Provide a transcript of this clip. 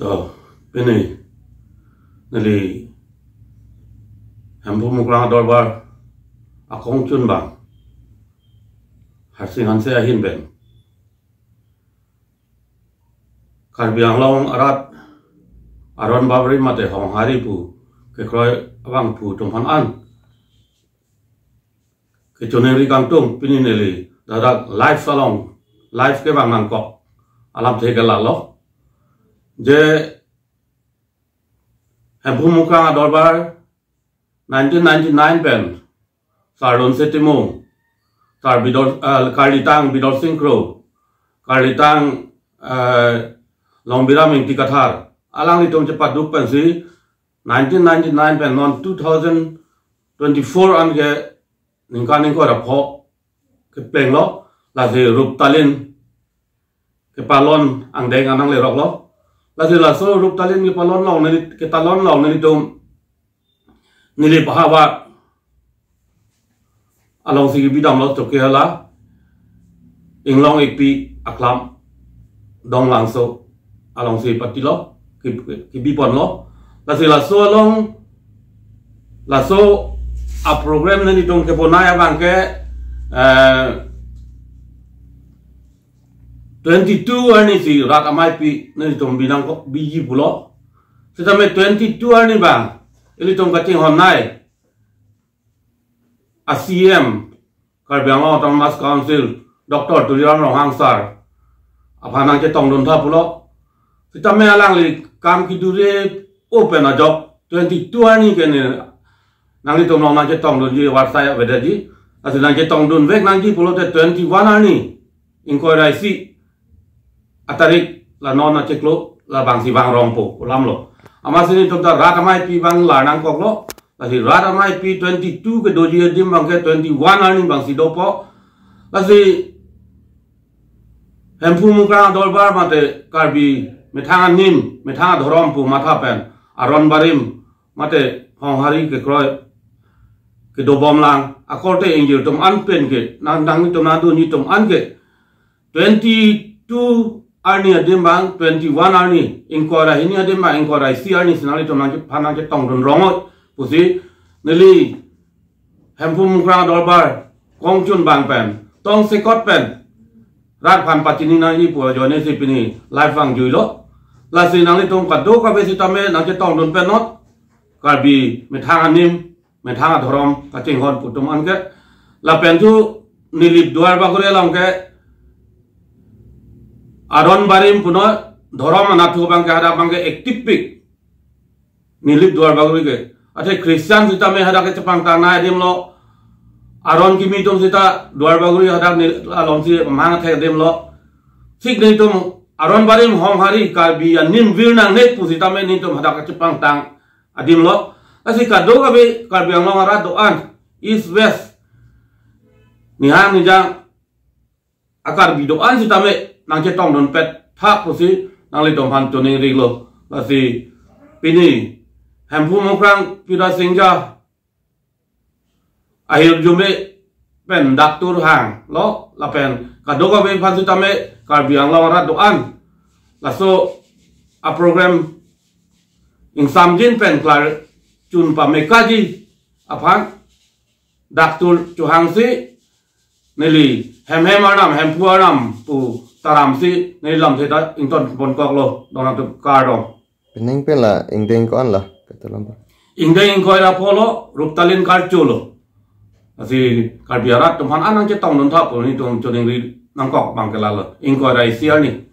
to pini nali hampu mukrang dorbar akong chun bang harsing hanse ahin ben Karbi Anglong arat aron babri mate hong hari pu ke kroy abang pu tumhan an ke choneri kangtung pini neli dadak live salong live ke bang nangkok alam theke lalo je hampu mukrang dorbar 1999 pen Sardon Setimo Sar bidor Karlitang bidor sinkro Karlitang Long biram yang tikathar alang itong cepat duk pen si 1999 pen non 2024 an ke ningkan ningko rapok ke peng lo la si rup talin ke palon ang deng anang lerok lo la si la so rup talin ke palon long nili ke talon long nili tum nili pahawa along si bidang lo to ke hala inglong ipi aklam dong langso along si pati lo ki bipon lo la si la so long la so a program nani tong ke ponaya bang ke 22 ani si rat amai pi nani tong binang ko biji pulo setame 22 ani bang ili tong kating honai ACM Karbi Anglong Autonomous Council Dr. Tuliran Rohang Sar apana ke tong don tha pulo setame alang li kam ki dure open a job 22 ani ke ne nang li tong nang ke tong don ji website beda ji asil nang ke tong don vek nang ji pulo te 21 ani inquiry si atarik la nona ceklo la bang si bang rompo ulam lo amasini tong ta rat amai pi bang la nang kok lo lasi rat amai pi 22 ke doji dim bang ke 21 ani bang si dopo lasi hampu mukrang dolbar mate karbi metanga nim metanga dhorompu matha pen aron barim mate honghari ke kroy ke dobom lang akorte injil tum an pen ke nang ni tum nadu ni tum an ke 22 arni adim bang 21 arni inkora ini adim bang inkora si arni sinali tum nang phana ke tong don rongot pusi neli hampu mukrang dolbar kongchun bang pen tong sekot pen rat phan patini na ni pu jone si pini live bang juilo la si nang li tong kado ka besi tame nang ke tong don pen not karbi methanga nim methanga dhorom ka chinghon putum an ke la pen tu nilip duar ba kore long ke aron barim puno dhorom anathu bang ke hada bang ke active pik nilip duar ba kore ke ate Christian sita me hada ke chapang tanai dim lo aron kimi tum sita duar ba kore hada alon si mang the dim lo sik ni tum aron barim hong hari karbi nim virnang ne pu sita me ni tum hada ke chapang tang adim lo asi kado ka be Karbi Anglong arat doan east west ni hang ni jang akar bi doan si tame nang che tong don pet tha pusi nang le tong han toning ri lo asi pini hampu mukrang pira singja ahir jume pen daktur hang lo la pen kado ka be phan si tame Karbi Anglong arat doan laso a program ing samjin pen klar chun pa mekaji aphan daktur chuhang si neli hem anam hempu anam pu taram si nelam theta ington bon kok lo dona tu karo pening pela ingdeng kon la katalam ingdeng ko ra polo ruptalin kar chulo asi karbiarat tumhan anang che tong non tha po ni tum choning ri nangkok bang kelalo ingko rai siar ni